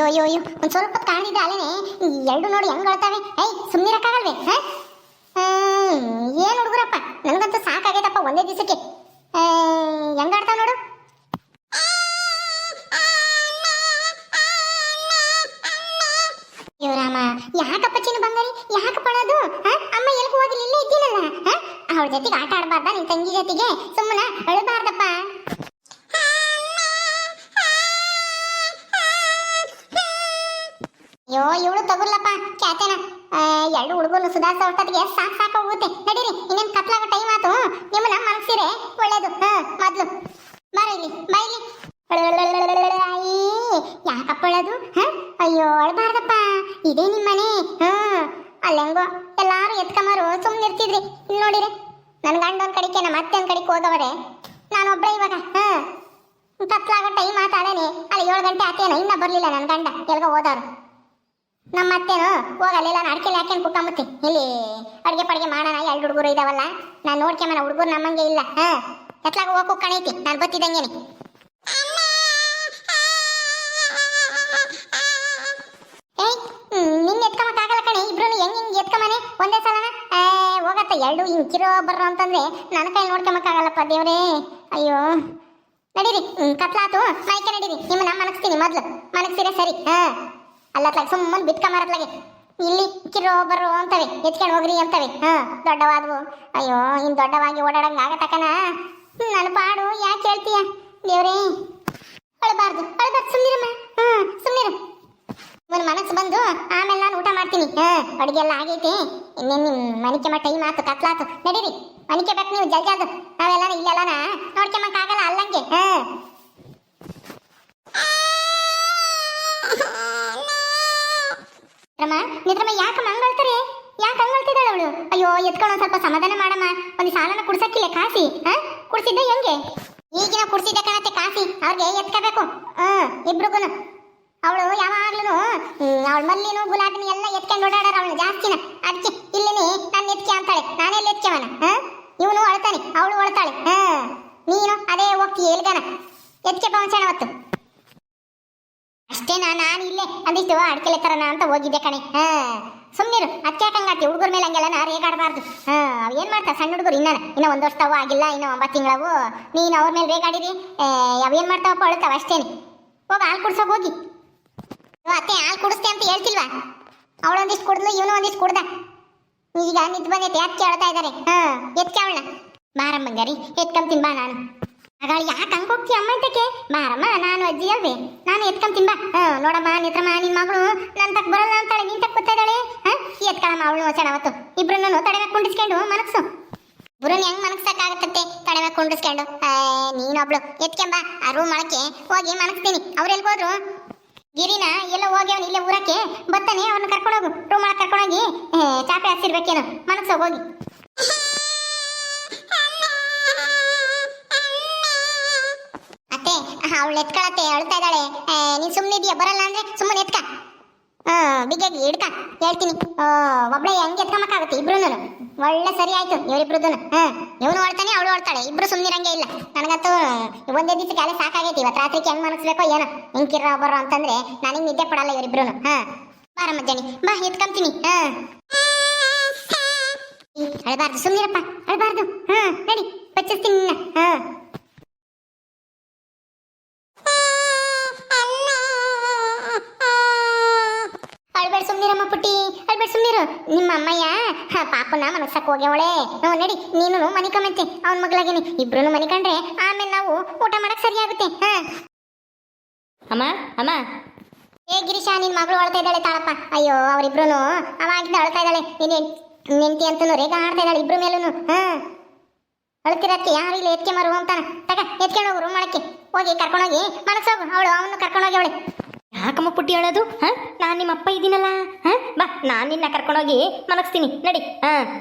ಅಯ್ಯೋ ಅಯ್ಯೋ ಒಂದ್ ಸ್ವಲ್ಪ ಕಾಣಿದೆ ಅಲ್ಲೇನೆ ಎರಡು ನೋಡಿ ಹೆಂಗ್ ಅಳ್ತಾವೆ. ಸುಮ್ಮನಿರಕ್ಕಾಗಲ್ವೇ? ಏನ್ ಹುಡುಗರಪ್ಪ, ನನಗಂತೂ ಸಾಕಾಗೈತಪ್ಪ ಒಂದೇ ದಿವಸಕ್ಕೆ. ಹೆಂಗಾಡ್ತಾವ ನೋಡು. ಅಯ್ಯೋ ರಾಮ, ಯಾಕಪ್ಪ ಚಿನ್ನ ಬಂಗಾರಿ, ಯಾಕಪ್ಪ ಅಳೋದು? ಅಮ್ಮ ಎಲ್ಗೂ ಹೋಗಿಲ್ಲ, ಇಲ್ಲೇ ಇದ್ದೀನಲ್ಲ. ಅವಳ ಜೊತೆಗೆ ಆಟ ಆಡಬಾರ್ದ, ನಿನ್ ತಂಗಿ ಜೊತೆಗೆ ಸುಮ್ಮನ ಅಳಬಾರ್ದಪ್ಪ. ಅಯ್ಯೋ ಇವಳು ತಗೊಳ್ಳಪ್ಪ ಕ್ಯಾತೆನ. ಎರಡು ಹುಡುಗರು ಸುಧಾರಿಸೋ ಹೊಟ್ಟತಿಗೆ ಸಾಕು ಹೋಗುತ್ತೆ. ನಡೀರಿ, ಇನ್ನೇನು ಕತ್ಲಾಗ ಟೈಮ್ ಆತು. ನಿಮ್ಮನ್ನ ಮನಸ್ಸಿರೆ ಒಳ್ಳೇದು. ಮೊದ್ಲು ಬಾರ ಇಲ್ಲಿ, ಬಾ ಇಲ್ಲಿ. ಯಾಕಪ್ಪ ಅಳೋದು? ಅಯ್ಯೋ ಅಳಬಾರ್ದಪ್ಪ, ಇದೇ ನಿಮ್ಮನೆ. ಅಲ್ಲೆಂಗೋ ಎಲ್ಲಾರು ಎತ್ಕಮಾರು ಸುಮ್ಮನೆ ಇರ್ತಿದ್ರಿ. ಇಲ್ಲಿ ನೋಡಿರಿ, ನನ್ನ ಗಂಡ ಒಂದ್ ಕಡೆಗೆ ನಮ್ಮ ಅತ್ತೆ ಒಂದ್ ಕಡೆಗೆ ಹೋಗವರೆ. ನಾನೊಬ್ಬಳೆ ಇವಾಗ. ಕತ್ಲಾಗ ಟೈಮ್ ಆತಾಳೇನೆ. ಅಲ್ಲಿ 7 ಗಂಟೆ ಆತೇನ, ಇನ್ನ ಬರ್ಲಿಲ್ಲ ನನ್ನ ಗಂಡ, ಎಲ್ಗ ಹೋದವ್ರು. ನಮ್ಮ ಅತ್ತೇನು ಹೋಗಲ್ಲ, ಅಡ್ಕೆಲಿ ಹಾಕೊಂಡು ಕುಟ್ಕೊಂಬತ್ತಿ. ಇಲ್ಲಿ ಅಡ್ಗೆ ಪಡ್ಗೆ ಮಾಡೋಣ, 2 ಹುಡುಗರು ಇದಾವಲ್ಲ, ನಾನು ನೋಡ್ಕೊಂಬನ. ಹುಡುಗರು ನಮ್ಮಂಗೆ ಇಲ್ಲ. ಎತ್ಲಾಗ ಹೋಗು ಕಣೈತಿ, ನಾನು ಬತ್ತಿದಂಗೇನೆ. ನಿನ್ನ ಎತ್ಕೊಂಬಕ್ಕಾಗಲ್ಲ ಕಣೆ, ಇಬ್ರು ಹೆಂಗ್ ಎತ್ಕೊಂಬನೆ ಒಂದೇ ಸಲನ. ಹೋಗತ್ತ 2 ಹಿಂಗ್ ಕಿರೋ ಬರ್ರ ಅಂತಂದ್ರೆ ನನ್ನ ಕೈ ನೋಡ್ಕೊಂಬಕ್ಕಾಗಲ್ಲಪ್ಪ ದೇವ್ರೇ. ಅಯ್ಯೋ ನಡೀರಿ, ಕತ್ಲಾತು ಮೈಕೆ ನಡೀರಿ. ನಿಮ್ಮನ್ನ ಮನಗಿಸ್ತೀನಿ, ಮೊದ್ಲು ಮನಗಿಸಿರೆ ಸರಿ. ಅಲ್ಲತ್ಲಾಗ ಸುಮ್ಮನೆ ಬಿತ್ಕೊಂಬರತ್ಲಾಗೆ ಇಲ್ಲಿ ಕಿರೋ ಬರ್ರೋ ಅಂತವೆ, ಎತ್ಕೊಂಡು ಹೋಗ್ರಿ ಅಂತವೆ. ದೊಡ್ಡವಾದವು. ಅಯ್ಯೋ ಇನ್ ದೊಡ್ಡವಾಗಿ ಓಡಾಡಂಗ ಆಗತಕ್ಕನ. ನನ್ನ ಪಾಡು ಯಾಕೆ ಹೇಳ್ತೀಯ ದೇವ್ರೇ? ಅಳಬಾರ್ದು ಸುಮ್ಮನಿರಮ್ಮ. ಸುಮ್ಮನಿರು. ಒಂದು ಮನಸ್ಸು ಬಂದು ಆಮೇಲೆ ನಾನು ಊಟ ಮಾಡ್ತೀನಿ. ಅಡುಗೆ ಎಲ್ಲ ಆಗೈತಿ. ಇನ್ನೇನು ಮನಿಕೆ ಮಟ್ಟ ಟೈಮ್ ಆತು, ಕತ್ಲಾತು. ನಡೀರಿ, ಮನಿಕೆ ಬೇಕು ನೀವು ಜಲ್ಜಾದು. ನಾವೆಲ್ಲ ಇಲ್ಲೆಲ್ಲನ ನೋಡ್ಕೊಂಬಕ್ಕಾಗಲ್ಲ ಅಲ್ಲಂಗೆ. ನಿದ್ರಮ್ಮ ಯಾಕೆ ಮಂಗಳ್ತಾರೆ? ಯಾಕೆ ಹಂಗಳ್ತಿದ್ದಾಳೆ ಅವಳು? ಅಯ್ಯೋ ಎತ್ಕೊಂಡು ಒಂದ್ ಸ್ವಲ್ಪ ಸಮಾಧಾನ ಮಾಡಮ್ಮ. ಒಂದು ಸಾಲನ ಕುಡ್ಸಕ್ಕಿಲ್ಲ ಕಾಸಿ? ಕುಡ್ಸಿದ್ದೆ ಹೆಂಗೆ? ಈಗಿನ ಕುಡ್ಸಿದ್ದೆ ಕಣತ್ತೆ ಕಾಸಿ. ಅವ್ರಿಗೆ ಎತ್ಕೋಬೇಕು ಇಬ್ರಿಗೂ. ಅವಳು ಯಾವಾಗ್ಲೂ ಅವಳ ಮಲ್ಲಿನೂ ಗುಲಾಬಿನ ಎಲ್ಲ ಎತ್ಕೊಂಡು ಓಡಾಡಾರ ಅವಳು ಜಾಸ್ತಿನ. ಅದಕ್ಕೆ ಇಲ್ಲೇನೆ ನಾನು ಎತ್ಕೆ ಅಂತಾಳೆ. ನಾನೆಲ್ಲ ಎತ್ಕೆವನ? ಇವನು ಅಳ್ತಾನೆ, ಅವಳು ಅಳ್ತಾಳೆ. ನೀನು ಅದೇ ಹೋಗ್ತೀಯ ಎಲ್ಗನ ಎತ್ಕೆ ಪವನ್ ಅವತ್ತು ಅಷ್ಟೇ. ನಾನು ಇಲ್ಲೇ ಅಂದಿಷ್ಟು ಅಡ್ಕೆಲೆ ತರನ ಅಂತ ಹೋಗಿದ್ದೆ ಕಣೆ. ಸುಮ್ಮನಿರು, ಅತ್ಯಾಕಂಗಾತಿ ಹುಡುಗರ ಮೇಲೆ ಹಂಗೆಲ್ಲ ರೇಗಾಡಬಾರ್ದು. ಏನ್ ಮಾಡ್ತಾ ಸಣ್ಣ ಹುಡುಗರು, ಇನ್ನ 1 ವರ್ಷದವು ಆಗಿಲ್ಲ, ಇನ್ನು 9 ತಿಂಗಳವು. ನೀನು ಅವ್ರ ಮೇಲೆ ರೇಗಾಡಿರಿ, ಅವೇನ್ ಮಾಡ್ತಾವಪ್ಪ, ಅಳ್ತಾವ ಅಷ್ಟೇನೆ. ಹೋಗ ಹಾಲು ಕುಡ್ಸೋಕೆ ಹೋಗಿ. ಅತ್ತೆ ಹಾಲು ಕುಡಿಸ್ತೆ ಅಂತ ಹೇಳ್ತಿಲ್ವಾ? ಅವಳೊಂದಿಷ್ಟು ಕುಡ್ದು ಇವನು ಒಂದಿಷ್ಟು ಕುಡ್ದ. ಈಗ ನಿದ್ದು ಬಂದೈತೆ, ಎತ್ಕೆ ಅಳ್ತಾ ಇದ್ದಾರೆ. ಎತ್ಕೆ ಅವಳ ಬಾರಮ್ಮಂಗಾರಿ, ಎತ್ಕೊಂತೀನಿ ಬಾ. ನಾನು ಆಗ ಯಾಕೆ ಹಂಗೆ ಹೋಗ್ತೀಯ ಅಮ್ಮ ಅಂತಕ್ಕೆ? ಬಾರಮ್ಮ, ನಾನು ಅಜ್ಜಿ ಅಲ್ವೇ, ನಾನು ಎತ್ಕೊಂತೀನಿ ಬಾ. ನೋಡಮ್ಮ ನಿತ್ರಮ್ಮ, ನಿನ್ನ ಮಗಳು ನನ್ನ ತಕ್ಕ ಬರಲ್ಲ ಅಂತಾಳೆ, ನೀನ್ ತಕ್ಕ ಗೊತ್ತಾ ಇದ್ದಾಳೆ. ಎತ್ಕೊಳಮ್ಮ ಅವಳು ಚೆನ್ನಾವತ್ತು. ಇಬ್ರನ್ನು ತಡೆವೆ ಕುಂಡಿಸ್ಕೊಂಡು ಮನಗ್ಸು. ಬುರನ್ ಹೆಂಗ್ ಮನಗ್ಸಕ್ಕಾಗತ್ತೆ ತಡೆವೆ ಕುಂಡಿಸ್ಕೊಂಡು? ನೀನೊಬ್ಳು ಎತ್ಕೊಂಬ. ಆ ರೂಮ್ ಒಳಕ್ಕೆ ಹೋಗಿ ಮನಗ್ಸ್ತೀನಿ. ಅವ್ರೆಲ್ಗೋದ್ರು? ಗಿರಿನ ಎಲ್ಲ ಹೋಗಿ ಅವ್ನು ಇಲ್ಲೇ ಊರಕ್ಕೆ ಬತ್ತಾನೆ, ಅವ್ರನ್ನ ಕರ್ಕೊಂಡೋಗು. ರೂಮ್ ಒಳಗೆ ಕರ್ಕೊಂಡೋಗಿ ಚಾಪೆ ಹಸಿರ್ಬೇಕೇನು, ಮನಗ್ಸೋಗಿ ಹೋಗಿ. ಅತ್ತೆ ಅವಳು ಎತ್ಕೊಳತ್ತೆ, ಅಳ್ತಾ ಇದ್ದಾಳೆ. ನೀನ್ ಸುಮ್ಮನೆ ಇದೆಯಾ? ಬರಲ್ಲ ಅಂದ್ರೆ ಸುಮ್ಮನೆ ಎತ್ಕ. ಬಿಗ್ಗಾಗಿ ಹಿಡ್ಕ, ಹೇಳ್ತೀನಿ. ಒಬ್ಳೆ ಹೆಂಗೆ ಎತ್ಕೊಂಬಕ್ಕಾಗುತ್ತೆ? ಇಬ್ರು ಒಳ್ಳೆ ಸರಿ ಆಯ್ತು ಇವರಿಬ್ರದ್ದು. ಇವನು ಹೊಳ್ತಾನೆ, ಅವಳು ಹೊಳ್ತಾಳೆ, ಇಬ್ರು ಸುಮ್ಮನಿರಂಗೆ ಇಲ್ಲ. ನನಗಂತೂ ಒಂದೇ ದಿವಸಕ್ಕೆ ಅಲ್ಲೇ ಸಾಕಾಗೈತಿ. ಇವತ್ತು ರಾತ್ರಿಗೆ ಹೆಂಗ್ ಮನಸ್ಬೇಕೋ ಏನೋ, ಹಿಂಗ್ ಕಿರ್ರ ಬರೋ ಅಂತಂದ್ರೆ ನನಗೆ ನಿದ್ದೆ ಪಡಲ್ಲ ಇವರಿಬ್ರು. ಬಾರ ಮಜ್ಜಾನಿ ಬಾ, ಎತ್ಕೊಂತೀನಿ. ಅಳಬಾರ್ದು, ಸುಮ್ಮನಿರಪ್ಪ, ಅಳಬಾರ್ದು. ನಡಿ ಪಚ್ಚಿಸ್ತೀನಿ. ಅಳ್ಬೇಡ ಸುಮ್ನಿರಮ್ಮ ಪುಟ್ಟಿ, ಅಳ್ಬೇಡ ಸುಮ್ನಿರು. ನಿಮ್ಮ ಅಮ್ಮಯ್ಯ ಪಾಪನ ಮನಸ್ಸಕ್ಕೆ ಹೋಗ್ಯವಳೆ. ನಡಿ ನೀನು ಮನಿಕಂತೆ ಅವನ ಮಗಳಾಗೇನಿ. ಇಬ್ರು ಮನಿಕಂಡ್ರೆ ಆಮೇಲೆ ನಾವು ಊಟ ಮಾಡಕ್ ಸರಿ ಆಗುತ್ತೆ. ಅಮ್ಮ ಅಮ್ಮ, ಏ ಗಿರೀಶ, ನಿನ್ ಮಗಳು ಅಳ್ತಾ ಇದ್ದಾಳೆ ತಾಳಪ್ಪ. ಅಯ್ಯೋ ಅವರಿಬ್ರು ಅವಾಗಿಂದ ಅಳ್ತಾ ಇದ್ದಾಳೆ. ನೀನ್ ನೆಂಟಿ ಅಂತನೂ ರೇಖಾ ಆಡ್ತಾ ಇದ್ದಾಳೆ ಇಬ್ರು ಮೇಲೂ. ಅಳ್ತಿರಕ್ಕೆ ಯಾರು ಇಲ್ಲ ಎತ್ಕೆ ಮರು ಅಂತಾನ. ತಗ ಎತ್ಕೊಂಡು ಹೋಗು, ರೂಮ್ ಮಾಡಕ್ಕೆ ಹೋಗಿ ಕರ್ಕೊಂಡೋಗಿ ಮನಸ್ಸೋಗು. ಅವಳು ಅವನು ಕರ್ಕೊಂಡೋಗಿ ಅವಳೆ. ಯಾಕಮ್ಮ ಪುಟ್ಟಿ ಹೇಳೋದು? ನಾನು ನಿಮ್ಮ ಅಪ್ಪ ಇದ್ದೀನಲ್ಲ. ಬಾ, ನಾನು ನಿನ್ನ ಕರ್ಕೊಂಡೋಗಿ ಮನಗಿಸ್ತೀನಿ. ನಡಿ.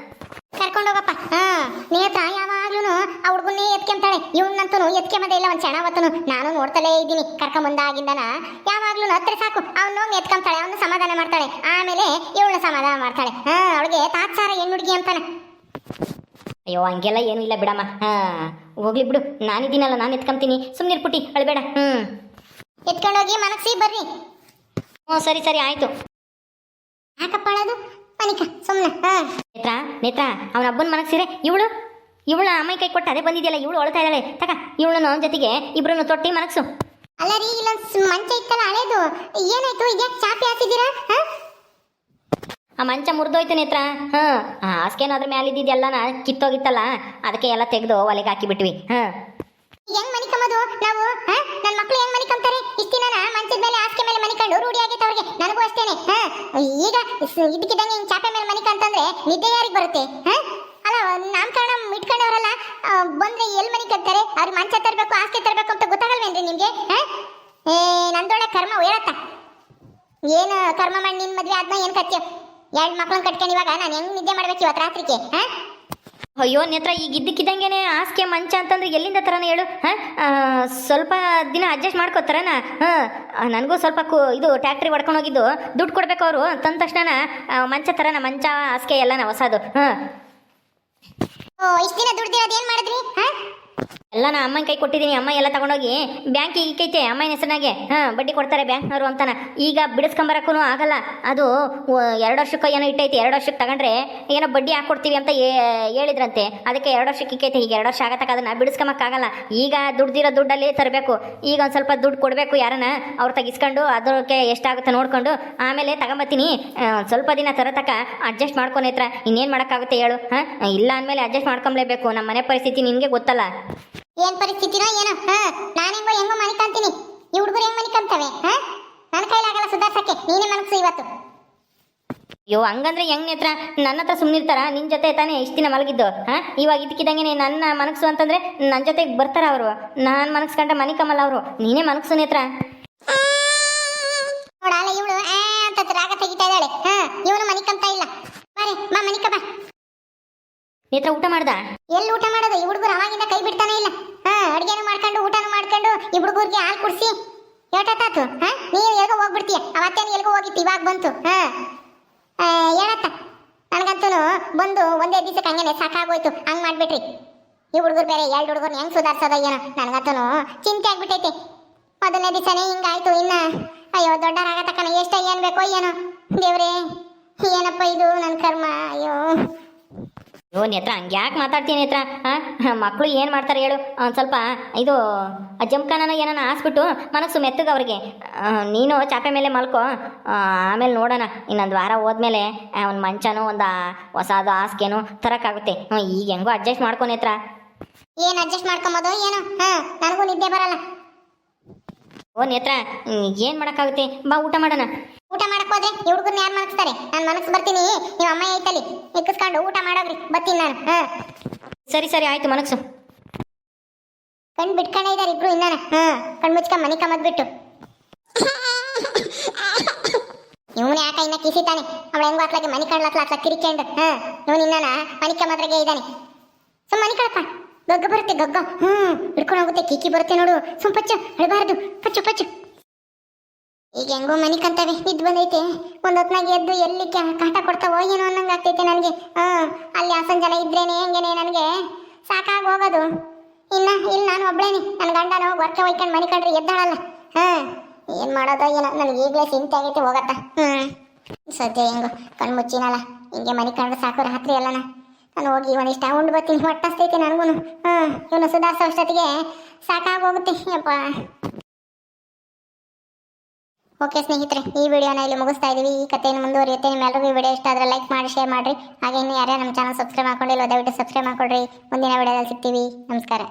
ಕರ್ಕೊಂಡೋಗಪ್ಪ. ನೇತ್ರ ಯಾವಾಗ್ಲೂ ಆ ಹುಡುಗನ್ನೇ ಎತ್ಕೊಂತಾಳೆ. ಇವನಂತೂ ಎತ್ಕೊಂಬದೇ ಇಲ್ಲ. ಒಂದು ಚೆನ್ನಾವತ್ತನು ನಾನು ನೋಡ್ತಲೇ ಇದ್ದೀನಿ. ಕರ್ಕೊಂಬಂದಾಗಿಂದನ ಯಾವಾಗ್ಲೂ ಹತ್ರ ಸಾಕು ಅವನು ಎತ್ಕೊಂತಾಳೆ, ಅವನು ಸಮಾಧಾನ ಮಾಡ್ತಾಳೆ, ಆಮೇಲೆ ಇವಳು ಸಮಾಧಾನ ಮಾಡ್ತಾಳೆ. ಅವಳಿಗೆ ತಾತ್ಸಾರ ಹೆಣ್ಣು ಹುಡುಗಿ ಅಂತಾನೆ. ಅಯ್ಯೋ ಹಂಗೆಲ್ಲ ಏನೂ ಇಲ್ಲ ಬಿಡಮ್ಮ. ಹೋಗ್ಲಿ ಬಿಡು, ನಾನಿದ್ದೀನಲ್ಲ, ನಾನು ಎತ್ಕೊಂತೀನಿ. ಸುಮ್ಮನೆ ಪುಟ್ಟಿ ಅಳಬೇಡ. ಎತ್ಕೊಂಡೋಗಿ ಮನಗ್ಸಿ ಬರ್ರಿ. ಹ್ಞೂ ಸರಿ ಸರಿ ಆಯಿತು. ಯಾಕಪ್ಪ ಅಳೋದು ಮನಿಕ ಸುಮ್ಮನೆ ನೇತ್ರ ನೇತ್ರ ಅವನ ಹಬ್ಬನ ಮನಕ್ಕೆ ಸೀರೆ ಇವಳ ಅಮ್ಮೈ ಕೈ ಕೊಟ್ಟು ಅದೇ ಬಂದಿದೆಯಲ್ಲ, ಇವಳು ಅಳ್ತಾ ಇದ್ದಾಳೆ. ತಕ ಇವಳನ್ನು ಜೊತೆಗೆ ಇಬ್ಬರನ್ನು ತೊಟ್ಟಿ ಮನಕ್ಸು. ಅಲ್ಲ ರೀ, ಇಲ್ಲೊಂದು ಮಂಚ ಇತ್ತಲ್ಲ ಹಳೇದು, ಏನಾಯ್ತು? ಇದ್ಯಾಕೆ ಚಾಪೆ ಹಾಕಿದ್ದೀರಾ? ಆ ಮಂಚ ಮುರಿದೋಯ್ತು ನೇತ್ರ. ಹಾಸ್ಕೇನು ಅದ್ರ ಮೇಲೆ ಇದ್ದಿದ್ದೆಲ್ಲನ ಕಿತ್ತೋಗಿತ್ತಲ್ಲ, ಅದಕ್ಕೆ ಎಲ್ಲ ತೆಗೆದು ಒಲೆಗೆ ಹಾಕಿಬಿಟ್ವಿ. ಹೆಂಗ್ ಮನಿಕಮ್ಮದು ನಾವು? ನನ್ನ ಮಕ್ಳು ಹೆಂಗ್ ಮನಿಕಂತಾರೆ? ಇಷ್ಟ ದಿನ ಮಂಚದ ಮೇಲೆ ಹಾಸಿಗೆ ಮೇಲೆ ಮನಿಕೊಂಡು ರೂಢಿ ಆಗೈತೆ ಅವ್ರಿಗೆ, ನನಗೂ ಅಷ್ಟೇನೆ. ಈಗ ಇದಕ್ಕಿದ್ದಂಗೆ ಹಿಂಗ್ ಚಾಪೆ ಮೇಲೆ ಮನಿಕಂತಂದ್ರೆ ನಿದ್ದೆ ಯಾರಿಗೆ ಬರುತ್ತೆ? ಅಲ್ಲ, ನಾಮಕರಣ ಇಟ್ಕೊಂಡವರಲ್ಲ ಬಂದ್ರೆ ಎಲ್ಲಿ ಮನಿಕಂತಾರೆ? ಅವ್ರಿಗೆ ಮಂಚ ತರಬೇಕು ಹಾಸಿಗೆ ತರಬೇಕು ಅಂತ ಗೊತ್ತಾಗಲ್ವೇನ್ರಿ ನಿಮ್ಗೆ? ನಂದೊಳ್ಳೆ ಕರ್ಮ ಹೇಳತ್ತ. ಏನು ಕರ್ಮ ಮಾಡಿ ನಿನ್ ಮದ್ವೆ ಆದ್ನ ಏನ್ ಕತ್ಯ? 2 ಮಕ್ಳನ್ನ ಕಟ್ಕೊಂಡು ಇವಾಗ ನಾನು ಹೆಂಗ್ ನಿದ್ದೆ ಮಾಡ್ಬೇಕು ಇವತ್ತು ರಾತ್ರಿಗೆ? ಅಯ್ಯೋ ನೇತ್ರ, ಈಗ ಇದ್ದಕ್ಕಿದ್ದಂಗೆ ಹಾಸಿಗೆ ಮಂಚ ಅಂತಂದ್ರೆ ಎಲ್ಲಿಂದ ತರನ ಹೇಳು? ಸ್ವಲ್ಪ ದಿನ ಅಡ್ಜಸ್ಟ್ ಮಾಡ್ಕೋತಾರನ. ನನಗೂ ಸ್ವಲ್ಪ ಇದು ಟ್ಯಾಕ್ಟ್ರಿ ಹೊಡ್ಕೊಂಡು ಹೋಗಿದ್ದು ದುಡ್ಡು ಕೊಡ್ಬೇಕು ಅವರು. ತಂದ ತಕ್ಷಣ ಮಂಚ ತರನ, ಮಂಚ ಹಾಸಿಗೆ ಎಲ್ಲನ ಹೊಸದು. ಇಷ್ಟ ದಿನ ದುಡ್ದಿರೋದು ಏನ್ ಮಾಡಿದ್ರಿ? ಎಲ್ಲ ನಾ ಅಮ್ಮನ ಕೈ ಕೊಟ್ಟಿದ್ದೀನಿ. ಅಮ್ಮ ಎಲ್ಲ ತಗೊಂಡೋಗಿ ಬ್ಯಾಂಕಿಗೆ ಇಕ್ಕೈತೆ ಅಮ್ಮನ ಹೆಸರಿನಾಗೆ. ಬಡ್ಡಿ ಕೊಡ್ತಾರೆ ಬ್ಯಾಂಕ್ನವರು ಅಂತಾನ. ಈಗ ಬಿಡಿಸ್ಕೊಂಬರಕ್ಕೂ ಆಗಲ್ಲ, ಅದು 2 ವರ್ಷಕ್ಕೆ ಏನೋ ಇಟ್ಟೈತೆ. 2 ವರ್ಷಕ್ಕೆ ತಗೊಂಡ್ರೆ ಏನೋ ಬಡ್ಡಿ ಹಾಕ್ಕೊಡ್ತೀವಿ ಅಂತ ಹೇಳಿದ್ರಂತೆ. ಅದಕ್ಕೆ 2 ವರ್ಷಕ್ಕೆ ಇಕ್ಕೈತೆ. ಈಗ 2 ವರ್ಷ ಆಗತ್ತಕ್ಕ ಅದನ್ನ ಬಿಡಿಸ್ಕೊಂಬಕ್ಕಾಗಲ್ಲ. ಈಗ ದುಡ್ದಿರೋ ದುಡ್ಡಲ್ಲಿ ತರಬೇಕು. ಈಗ ಒಂದು ಸ್ವಲ್ಪ ದುಡ್ಡು ಕೊಡಬೇಕು ಯಾರನ್ನ, ಅವ್ರು ತೆಗಿಸ್ಕೊಂಡು ಅದಕ್ಕೆ ಎಷ್ಟಾಗುತ್ತೆ ನೋಡ್ಕೊಂಡು ಆಮೇಲೆ ತಗೊಂಬತ್ತೀನಿ. ಸ್ವಲ್ಪ ದಿನ ತರತಕ್ಕ ಅಡ್ಜಸ್ಟ್ ಮಾಡ್ಕೊನೇತ್ರ. ಇನ್ನೇನು ಮಾಡೋಕ್ಕಾಗುತ್ತೆ ಹೇಳು? ಇಲ್ಲ ಅಂದಮೇಲೆ ಅಡ್ಜಸ್ಟ್ ಮಾಡ್ಕೊಂಬ್ಲೇಬೇಕು. ನಮ್ಮ ಮನೆ ಪರಿಸ್ಥಿತಿ ನಿನಗೆ ಗೊತ್ತಲ್ಲ. ಏನ್ ಪರಿಸ್ಥಿತಿನೋ ಏನೋ. ನಾನು ಹೆಂಗೋ ಮನಿಕಂತೀನಿ, ಈ ಹುಡುಗರು ಹೆಂಗ್ ಮನಿಕಂತವೆ? ನನ್ನ ಕೈಲಾಗಲ್ಲ ಸುಧಾರ್ಸಕ್ಕೆ, ನೀನೇ ಮನಸ್ಸು ಇವತ್ತು. ಅಯ್ಯೋ, ಹಂಗಂದ್ರೆ ಹೆಂಗ್ ನೇತ್ರ? ನನ್ನ ಹತ್ರ ಸುಮ್ಮನಿರ್ತಾರ? ನಿನ್ನ ಜೊತೆ ತಾನೇ ಇಷ್ಟು ದಿನ ಮಲಗಿದ್ದು. ಇವಾಗ ಇದಕ್ಕಿದ್ದಂಗೆ ನನ್ನ ಮನಸ್ಸು ಅಂತಂದ್ರೆ ನನ್ನ ಜೊತೆಗೆ ಬರ್ತಾರ ಅವರು. ನಾನು ಮನಸ್ಕಂಡ್ರೆ ಮನಿಕಮ್ಮಲ್ಲ ಅವರು. ನೀನೇ ಮನಸ್ಸು ನೇತ್ರ. ನೋಡಲ್ಲ ಇವಳು ಅಂತ ರಾಗ ತೆಗಿತಾ ಇದ್ದಾಳೆ. ಇವನು ಮನಿಕಂತ ಇಲ್ಲ. ಬಾರೆ ಬಾ ಮನಿಕ ಬಾ. ನೇತ್ರ ಊಟ ಮಾಡ್ದ? ಎಲ್ಲಿ ಊಟ ಮಾಡೋದು? ಈ ಹುಡುಗರು ಅವಾಗಿಂದ ಕೈ ಬಿಡ್ತಾನೆ ಇಲ್ಲ. ಅಡ್ಗೆನು ಮಾಡ್ಕೊಂಡು ಊಟನು ಮಾಡ್ಕೊಂಡು ಈ ಹುಡುಗರಿಗೆ ಹಾಲು ಕುಡಿಸಿ ಏಟಾತು. ನೀನು ಎಲ್ಗೋ ಹೋಗ್ಬಿಡ್ತೀಯ. ಅವತ್ತೇನು ಎಲ್ಗೋ ಹೋಗಿತ್ತು, ಇವಾಗ ಬಂತು. ಹೇಳತ್ತ ನನಗಂತೂ ಬಂದು ಒಂದೇ ದಿವಸಕ್ಕೆ ಹಂಗೇನೆ ಸಾಕಾಗೋಯ್ತು. ಹಂಗೆ ಮಾಡ್ಬಿಟ್ರಿ. ಈ ಹುಡುಗರು ಬೇರೆ 2 ಹುಡುಗರ್ನ ಹೆಂಗ್ ಸುಧಾರ್ಸೋದ ಏನೋ ನನಗಂತೂ ಚಿಂತೆ ಆಗ್ಬಿಟ್ಟೈತೆ. ಮೊದಲನೇ ದಿವಸನೇ ಹಿಂಗಾಯ್ತು. ಇನ್ನ ಅಯ್ಯೋ ದೊಡ್ಡರಾಗತಕ್ಕನ ಎಷ್ಟ ಏನ್ ಬೇಕೋ ಏನೋ. ದೇವ್ರೇ, ಏನಪ್ಪ ಇದು ನನ್ನ ಕರ್ಮ. ಅಯ್ಯೋ ನೇತ್ರ, ಹಂಗೆ ಯಾಕೆ ಮಾತಾಡ್ತೀನಿ ನೇತ್ರ? ಮಕ್ಕಳು ಏನು ಮಾಡ್ತಾರೆ ಹೇಳು? ಒಂದು ಸ್ವಲ್ಪ ಇದು ಜಂಕನ ಏನಾನ ಹಾಸ್ಬಿಟ್ಟು ಮನಸ್ಸು ಮೆತ್ತಗೆ ಅವ್ರಿಗೆ. ನೀನು ಚಾಪೆ ಮೇಲೆ ಮಲ್ಕೋ, ಆಮೇಲೆ ನೋಡೋಣ. ಇನ್ನೊಂದು ವಾರ ಹೋದ್ಮೇಲೆ ಒಂದು ಮಂಚನೂ ಒಂದು ಹೊಸದು ಹಾಸಿಗೆನೂ ತರೋಕ್ಕಾಗುತ್ತೆ. ಈಗ ಹೆಂಗೋ ಅಡ್ಜಸ್ಟ್ ಮಾಡ್ಕೊ ನೇತ್ರ. ಏನು ಅಡ್ಜಸ್ಟ್ ಮಾಡ್ಕೊಂಬೋದು ಏನೋ? ನನಗೂ ನಿದ್ದೆ ಬರಲ್ಲ. ನೇತ್ರ, ಏನು ಮಾಡೋಕ್ಕಾಗುತ್ತೆ? ಬಾ ಊಟ ಮಾಡೋಣ. ಊಟ ಮಾಡಕ್ ಹೋದ್ರೆ ಈ ಹುಡುಗರ್ನ ಯಾರು ಮನಸ್ತಾರೆ? ನಾನು ಮನಸ್ಸು ಬರ್ತೀನಿ. ನೀವು ಅಮ್ಮ ಐತಲ್ಲಿ ಎಕ್ಕಿಸ್ಕೊಂಡು ಊಟ ಮಾಡೋಗ್ರಿ, ಬರ್ತೀನಿ ನಾನು. ಸರಿ ಸರಿ ಆಯ್ತು ಮನಸ್ಸು. ಕಣ್ ಬಿಟ್ಕೊಂಡೇ ಇದ್ದಾರೆ ಇಬ್ರು ಇನ್ನಾನ. ಕಣ್ ಮುಚ್ಕೊಂಡ್ ಮನಿ ಕಮ್ಮದ್ಬಿಟ್ಟು ಇವನು ಯಾಕ ಇನ್ನ ಕಿಸಿತಾನೆ. ಅವಳ ಹೆಂಗು ಹಾಕ್ಲಾಗೆ ಮನಿ ಕಣ್ಲಾಕ್ಲಾಕ್ಲ ಕಿರಿಕೆಂಡು. ಇವನು ಇನ್ನಾನ ಮನಿ ಕಮ್ಮದ್ರಾಗೆ ಇದ್ದಾನೆ. ಸುಮ್ಮ ಮನಿ ಕಳಪ್ಪ, ಗಗ್ಗ ಬರುತ್ತೆ ಗಗ್ಗ. ಹಿಡ್ಕೊಂಡು ಹೋಗುತ್ತೆ, ಕಿಕ್ಕಿ ಬರುತ್ತೆ ನೋಡು. ಸುಂಪಚ್ಚು ಅಳಬಾರದು, ಪಚ್ಚು ಪಚ್ಚು. ಈಗ ಹೆಂಗೋ ಮನಿ ಕಂತವೆ ನಿದ್ದು ಬಂದೈತೆ. ಒಂದ್ ಹೊತ್ನಾಗ ಎದ್ದು ಎಲ್ಲಿ ಕಾಟ ಕೊಡ್ತಾವೋ ಏನೋ ಅನ್ನಂಗೆ ಆಗ್ತೈತೆ ನನಗೆ. ಅಲ್ಲಿ ಜನ ಇದ್ರೇನೆ ಹೆಂಗೇನೆ ನನಗೆ ಸಾಕಾಗಿ ಹೋಗೋದು. ಇನ್ನ ಇಲ್ಲಿ ನಾನು ಒಬ್ಳೇನಿ. ನನ್ನ ಗಂಡನೋ ವರ್ಕೆ ಹೋಯ್ಕೊಂಡು ಮನಿ ಕಂಡ್ರೆ ಎದ್ದಾಳಲ್ಲ. ಏನ್ ಮಾಡೋದೋ ಏನೋ, ನನಗೆ ಈಗಲೇ ಚಿಂತೆ ಆಗೈತೆ ಹೋಗತ್ತ. ಸದ್ಯ ಹೆಂಗೋ ಕಣ್ಣು ಮುಚ್ಚಿನಲ್ಲ, ಹಿಂಗೆ ಮನಿ ಕಂಡ್ರೆ ಸಾಕು ರಾತ್ರಿ ಎಲ್ಲನ. ನಾನು ಹೋಗಿ ಒಂದಿಷ್ಟ ಉಂಡು ಬರ್ತೀನಿ, ಹೊಟ್ಟಸ್ತೈತೆ ನನಗೂ. ಇವನು ಸುಧಾರಿಸೋ ಅಷ್ಟೊತ್ತಿಗೆ ಸಾಕಾಗೋಗುತ್ತೆ ಯಪ್ಪ. ಓಕೆ ಸ್ನೇಹಿತರೆ, ಈ ವಿಡಿಯೋನ ಇಲ್ಲಿ ಮುಗಿಸ್ತಾ ಇದೀವಿ. ಈ ಕಥೆಯನ್ನು ಮುಂದುವರಿಯುತ್ತೆ. ನಿಮ್ಮೆಲ್ಲರಿಗೂ ಈ ವಿಡಿಯೋ ಇಷ್ಟ ಆದರೆ ಲೈಕ್ ಮಾಡಿ, ಶೇರ್ ಮಾಡಿರಿ. ಹಾಗೆ ಇನ್ನು ಯಾರ್ಯಾರು ನಮ್ಮ ಚಾನಲ್ ಸಬ್ಸ್ಕ್ರೈಬ್ ಮಾಡ್ಕೊಂಡಿಲ್ಲ ದಯವಿಟ್ಟು ಸಬ್ಸ್ಕ್ರೈಬ್ ಮಾಡ್ಕೊಳ್ರಿ. ಮುಂದಿನ ವಿಡಿಯೋದಲ್ಲಿ ಸಿಗ್ತೀವಿ. ನಮಸ್ಕಾರ.